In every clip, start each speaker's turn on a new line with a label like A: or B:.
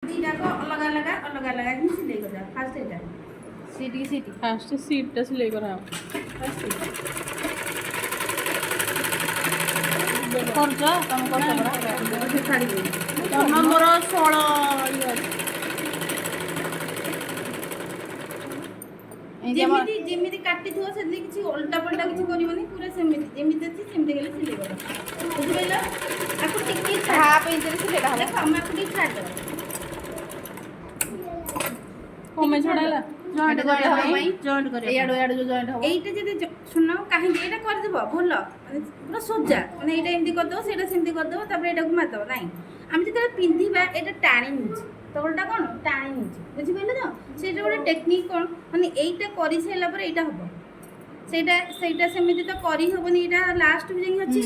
A: ଦିଟାକ ଅଲଗା ଅଲଗା ଅଲଗା ଅଲଗା ହିଁ ସିଲେଇ କରିବା। ଫାଷ୍ଟ ଏଇଟା ସିଟ୍
B: ଫାଷ୍ଟ ସିଟ୍ଟା ସିଲେଇ କରାହବ। କରୁଛ ତମେ କରୁଛ ପରା?
A: ଛାଡ଼ିଦେବି
B: ତମ ମୋର 16 ଇଏ ଅଛି।
A: ଯେମିତି ଯେମିତି କାଟିଥିବ ସେମିତି କିଛି ଓଲଟା ପଲଟା କିଛି କରିବନି, ପୁରା ସେମିତି ଯେମିତି ଅଛି ସେମିତି ଗଲେ ସିଲେଇ କରିବ। ବୁଝିପାରିଲ? ଆକୁ ଟିକେ ହାଫ୍ ଇଞ୍ଚରେ ସିଲେଇ ହବ। ଦେଖ ଆମେ ଆକୁ ଟିକେ ଛାଡ଼ିଦେବା।
B: କମେ ଛଡ଼ାଇଲା
A: ଜଏଣ୍ଟ କରିବା ପାଇଁ
B: ଜଏଣ୍ଟ କରିବା
A: ଏଇଆଡୁ ଏଇଆଡୁ ଯୋଉ ଜଏଣ୍ଟ ହବ। ଏଇଟା ଯଦି ଶୁଣ କାହିଁକି ଏଇଟା କରିଦେବ ଭଲ ମାନେ ପୁରା ସୋଜା, ମାନେ ଏଇଟା ଏମିତି କରିଦେବ ସେଇଟା ସେମିତି କରିଦେବ ତାପରେ ଏଇଟାକୁ ମାରିଦେବ। ନାଇଁ, ଆମେ ଯେତେବେଳେ ପିନ୍ଧିବା ଏଇଟା ଟାଣି ନେଉଛି, ତଳଟା କ'ଣ ଟାଣି ନେଉଛି। ବୁଝିପାରିଲେ ତ? ସେଇଟା ଗୋଟେ ଟେକ୍ନିକ୍ କ'ଣ, ମାନେ ଏଇଟା କରିସାରିଲା ପରେ ଏଇଟା ହବ। ସେଇଟା ସେଇଟା ସେମିତି ତ କରିହେବନି, ଏଇଟା ଲାଷ୍ଟକୁ ଯାଇକି ଅଛି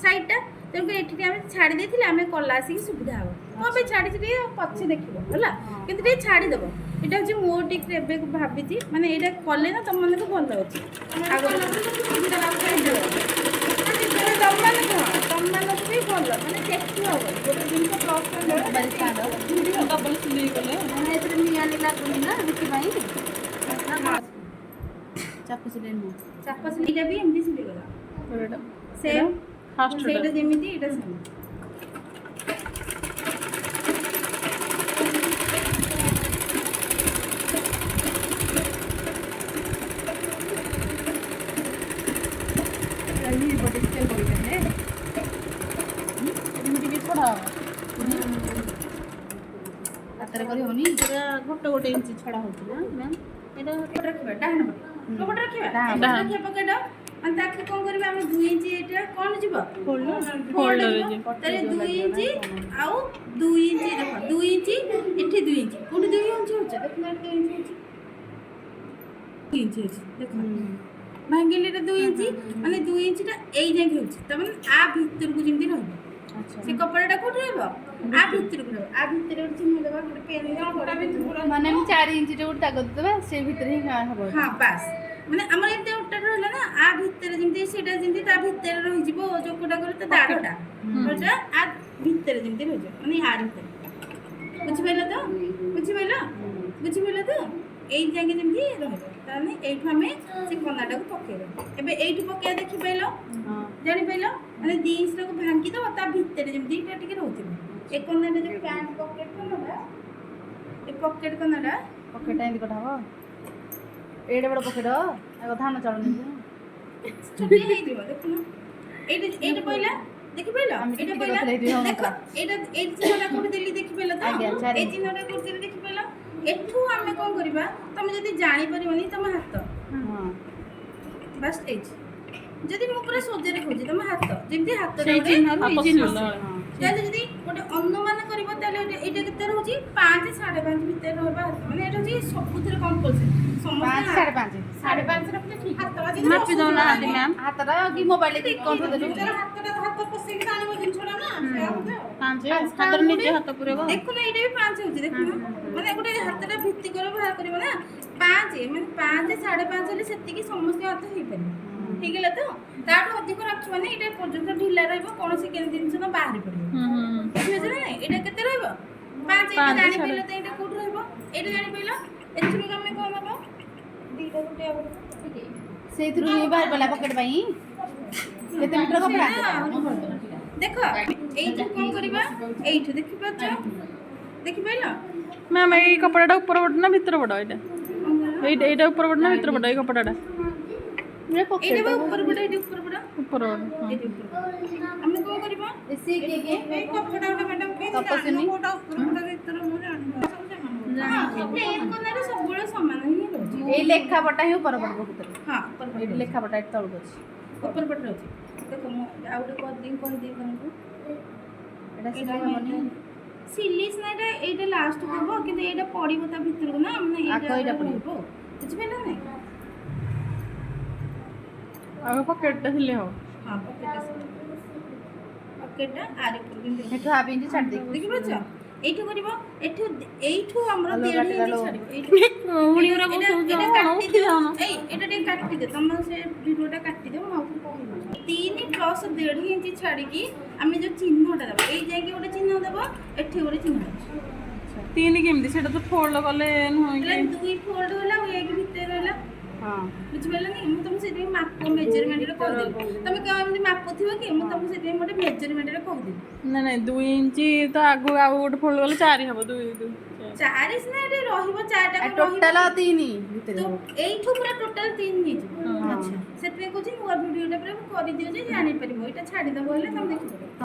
A: ସାଇଡ଼୍ଟା। ତେଣୁକରି ଏଠି ଆମେ ଛାଡ଼ି ଦେଇଥିଲେ ଆମେ କଲା ଆସିକି ସୁବିଧା ହେବ। କ'ଣ ପାଇଁ ଛାଡ଼ିଛି ଟିକେ ପଛେ ଦେଖିବ ହେଲା, କିନ୍ତୁ ଟିକେ ଛାଡ଼ିଦେବ। ଏଇଟା ହେଉଛି ମୋ ଟିକ୍ ଏବେ ଭାବିଛି, ମାନେ ଏଇଟା କଲେ ନା ତମମାନଙ୍କୁ ଭଲ ଅଛି। ତମମାନଙ୍କୁ ବି ଭଲ, ମାନେ ଟେକ୍ସି ହେବ ଗୋଟେ ଜିନିଷ ପ୍ଲସ୍
B: ଡବଲ ସିଲେଇ କଲେ
A: ମାନେ ଏଥିରେ ନିଆନି ଲାଗୁନି ନା, ସେଥିପାଇଁ ଚାପ ସିଲେଇ ନୁହଁ, ଚାପ ସିଲେଇଟା ବି ଏମିତି ସିଲେଇ କଲା ସେମ୍ ସେଇଟା ଯେମିତି ଏଇଟା ସେମିତି।
B: ଟିକେ ଛଡ଼ା ହବ।
A: ହାତରେ କରିହେବନି,
B: ପୁରା ଗୋଟେ ଇଞ୍ଚ ଛଡ଼ା ହେଉଛି ନା ମ୍ୟାମ୍?
A: ଏଇଟା ଏପଟେ ରଖିବା, ଡାହାଣ ପଟେ ଏପଟେ ରଖିବା, ଏପଟେ ରଖିବା ପକେଟ। ମାନେ ତାକୁ କ'ଣ କରିବା ଆମେ 2 ଇଞ୍ଚ ଏଇଟା କ'ଣ ଯିବ
B: ଫୋଲ୍ଡରେ
A: ଯିବ, ତାହେଲେ 2 ଇଞ୍ଚ ଆଉ 2 ଇଞ୍ଚ ଦେଖ 2 ଇଞ୍ଚ ଏଠି 2 ଇଞ୍ଚ କୋଉଠି 2 ଇଞ୍ଚ ହେଉଛି ଦେଖୁନ 2 ଇଞ୍ଚ ହେଉଛି 2 ଇଞ୍ଚ ଅଛି ଦେଖ ଭାଙ୍ଗିଲେ ଏଇଟା 2 ଇଞ୍ଚ, ମାନେ 2 ଇଞ୍ଚଟା ଏଇ ଯାଏଁ ହେଉଛି, ତାମାନେ ଆ ଭିତରକୁ ଯେମିତି ରହିବ। ସେ କପଡ଼ାଟା କୋଉଠି ରହିବ? ଆ ଭିତରକୁ ରହିବ। ଆ ଭିତରେ ଗୋଟେ ଚିହ୍ନ ଦେବା, ଗୋଟେ ପେନ୍
C: ମାନେ ଆମେ 4 ଇଞ୍ଚରେ ଗୋଟେ ଦାଗ ଦେବା, ସେ ଭିତରେ ହିଁ ହବ।
A: ହଁ ବାସ୍, ମାନେ ଆମର ଏମିତି ଓଟା ରହିଲା ନା, ଆ ଭିତରେ ଯେମିତି ସେଇଟା ଯେମିତି ତା ଭିତରେ ରହିଯିବ, ଯୋଉ କୋଟା କଲେ ତା ଦାଗଟା ସେଇଟା ଆ ଭିତରେ ଯେମିତି ରହିଯିବ, ମାନେ ଆ ଭିତରେ। ବୁଝିପାରିଲ ତ? ବୁଝିପାରିଲ ତ? ଏଇ ଯାକେ ଯେମିତି ରହିବ, ତାହେଲେ ଏଇଠୁ ଆମେ ସେ କନାଟାକୁ ପକେଇବା। ଏବେ ଏଇଠୁ ପକେଇବା, ଦେଖିପାରିଲ ଜାଣିପାରିଲ? ମାନେ 2 ଇଞ୍ଚଟାକୁ ଭାଙ୍ଗିଦେବ, ତା ଭିତରେ ଯେମିତି ଏଇଟା ଟିକେ ରହୁଥିବ। ଏ କନାଟା ଯୋଉ ପ୍ୟାଣ୍ଟ ପକେଟ କନାଟା, ଏ ପକେଟ କନାଟା
C: ପକେଟଟା ଏମିତି କଟା ହବ। ଏଇଟା ବଡ଼ ପକେଟ ଧାନ ଚାଉଳ ନେଇଯିବ,
A: ଛୋଟିଆ ହେଇଯିବ। ଦେଖୁନ ଏଇଟା ଏଇଟା ପଇଲା, ଦେଖିପାରିଲ? ଏଇଟା ପଇଲା, ଦେଖ ଏଇଟା ଏଇ ଚିହ୍ନଟା କୋଉଠି ଦେଲି ଦେଖିପାରିଲ ତ? ଏଇ ଚିହ୍ନଟା କୋଉଠି ଦେଲି ଦେଖିପାରିଲ? ଏଠୁ ଆମେ କ'ଣ କରିବା, ତମେ ଯଦି ଜାଣିପାରିବନି ତମ ହାତ ବାସ୍ ଏଇଠି, ଯଦି ମୁଁ ପୁରା ସୋଜାରେ କହୁଛି ତମ ହାତ ଯେମିତି ହାତଟା ତାହେଲେ ଯଦି ଗୋଟେ ଅନୁମାନ କରିବ, ତାହେଲେ ଏଇଟା କେତେ ରହୁଛି 5 5.5 ଭିତରେ ରହିବା ହାତ, ମାନେ ଏଇଟା ହେଉଛି ସବୁଥିରେ କମ୍ପଲସରି।
C: 5 5.5
A: ରଖିଲେ ଠିକ୍।
B: ମାପି ଦେଉନାହାନ୍ତି ମ୍ୟାମ୍?
C: ହାତଟା କି ମୋବାଇଲ ହାତଟା
A: ହାତ ପଶେଇକି ଆଣିବ ଜିନିଷଟା ନା,
B: ହାତରେ ନିଜେ ହାତ ପୁରେଇବ।
A: ଦେଖୁନ ଏଇଟା ବି 5 ହେଉଛି, ଦେଖୁନ ମାନେ ଗୋଟେ ହାତଟା ଭିତ୍ତି କରିବ ବାହାର କରିବ ନା, 5 ମାନେ 5 5.5 ହେଲେ ସେତିକି ସମସ୍ତଙ୍କ ହାତ ହେଇପାରିବ। ଠିକ୍ ହେଲା ତ? ତାଠୁ ଅଧିକ ରଖିବନି, ଏଇଟା ପର୍ଯ୍ୟନ୍ତ ଢିଲା ରହିବ, କୌଣସି ଜିନିଷ ତ ବାହାରି ପଡ଼ିବ। ବୁଝିପାରୁଛ ନା? ଏଇଟା କେତେ ରହିବ? 5। ଏଇଟା ଜାଣିପାରିଲ ତ ଏଇଟା କୋଉଠି ରହିବ? ଏଇଟା ଜାଣିପାରିଲ? ଏଥିରୁ ଆମେ କ'ଣ ନେବ? ଦୁଇଟା ଗୋଟେ
C: ସେଇଥିରୁ ହିଁ ବାହାରି ପଡ଼ିଲା ପକେଟ ପାଇଁ। କେତେ ମିଟର କପଡ଼ା?
A: ଦେଖ ଏଇଠୁ କ'ଣ କରିବା, ଏଇଠୁ ଦେଖିପାରୁଛ, ଦେଖିପାରିଲ?
B: ମ୍ୟାମ୍ ଏଇ କପଡ଼ାଟା ଉପର ପଟ ନା ଭିତର ପଟ? ଏଇଟା ଉପର ପଟ ନା ଭିତର ପଟ? ଏଇ କପଡ଼ାଟା
A: ଏଇଟା ବା ଉପର ପଟ, ଏଇଟା ଉପର ପଟ,
B: ଉପର ପଟ।
A: ଏଇଟା ଉପର ପଟ। ଆମେ କ'ଣ କରିବା, ଏଇ କପଡ଼ାଟା ମ୍ୟାଡ଼ାମ୍ କୋଉଟା ଉପର ପଟ ଭିତର ମୁଁ ଜାଣିନି, ପ୍ଲେନ୍ କଲର୍ ସବୁବେଳେ ସମାନ ହିଁ ରହୁଛି।
C: ଏଇ ଲେଖା ପଟା ହିଁ ଉପର ପଟ ଭିତରେ।
A: ହଁ
C: ଏଇଠି ଲେଖା ପଟା ଏଠି ତଳକୁ ଅଛି।
A: ଉପର ପଟରେ ଅଛି। ଦେଖ ମୁଁ ଆଉ ଗୋଟେ କହିଦେବି ତମକୁ,
C: ଏଇଟା ସିଲେଇ ହବନି।
A: ସିଲିସ୍ ନା ଏଇଟା ଲାଷ୍ଟକୁ ହବ, କିନ୍ତୁ ଏଇଟା ପଡ଼ିବ ତା ଭିତରକୁ ନା, ମାନେ ଏଇଟା ପଡ଼ିବ। ବୁଝିପାରିଲ ନାଇଁ?
B: ଆଉ ପକେଟଟା ସିଲେଇ ହବ।
A: ହଁ ପକେଟଟା ଆରି ଉପରକୁ
C: ଏଠୁ ହାଫ୍ ଇଞ୍ଚ ଛାଡ଼ି ଦେଇକି
A: ଦେଖିପାରୁଛ? ଏଇଠୁ କରିବ, ଏଇଠୁ ଆମର 1.5 ଇଞ୍ଚ ଛାଡ଼ିବ। ଏଇଟା ଟିକେ କାଟିଦିଅ, ତମ ସେ ଭିଡ଼ିଓଟା କାଟିଦିଅ, ମୁଁ ଆଉ 3 + 1.5 ଇଞ୍ଚ ଛାଡ଼ିକି ଆମେ ଯୋଉ ଚିହ୍ନଟା ଦେବ, ଏଇ ଯାଇକି ଗୋଟେ ଚିହ୍ନ ଦେବ, ଏଠି ଗୋଟେ ଚିହ୍ନ ଦେବ।
B: ତିନି କେମିତି ସେଇଟା ତ ଫୋଲ୍ଡ କଲେ ନୁହେଁ
A: ହେଲା
B: କି?
A: 2 ଫୋଲ୍ଡ ହେଲା ଆଉ 1 ଭିତରେ ରହିଲା।
B: ହଁ
A: ବୁଝିପାରିଲନି? ମୁଁ ତମକୁ ସେଥିପାଇଁ ମାପ ମେଜରମେଣ୍ଟରେ କହିଦେବି। ତମେ କେଉଁ ଏମିତି ମାପୁଥିବ କି? ମୁଁ ତମକୁ ସେଥିପାଇଁ ଗୋଟେ ମେଜରମେଣ୍ଟରେ କହିଦେବି।
B: ନାଇଁ 2 ଇଞ୍ଚ ତ ଆଗକୁ ଆଉ ଗୋଟେ ଫୋଲ୍ଡ କଲେ 4 ହବ 2
A: 4 ସିନା ଏଠି ରହିବ, 4ଟା
C: ଆଉ
A: କଣ
C: ଟୋଟାଲ
A: ରହିବ?
C: 3 ଭିତରେ
A: ତ
C: ହବ।
A: ଏଇଠୁ ପୁରା ଟୋଟାଲ 3 ହେଇଯିବ।
C: ହଁ।
A: ଆଚ୍ଛା, ସେଥିପାଇଁ କହୁଛି ନୂଆ ଭିଡ଼ିଓଟା ପୁରା କରିଦିଅ ଯେ ଜାଣିପାରିବ। ଏଇଟା ଛାଡ଼ିଦେବ ହେଲେ ତମେ ଦେଖିପାରିବ।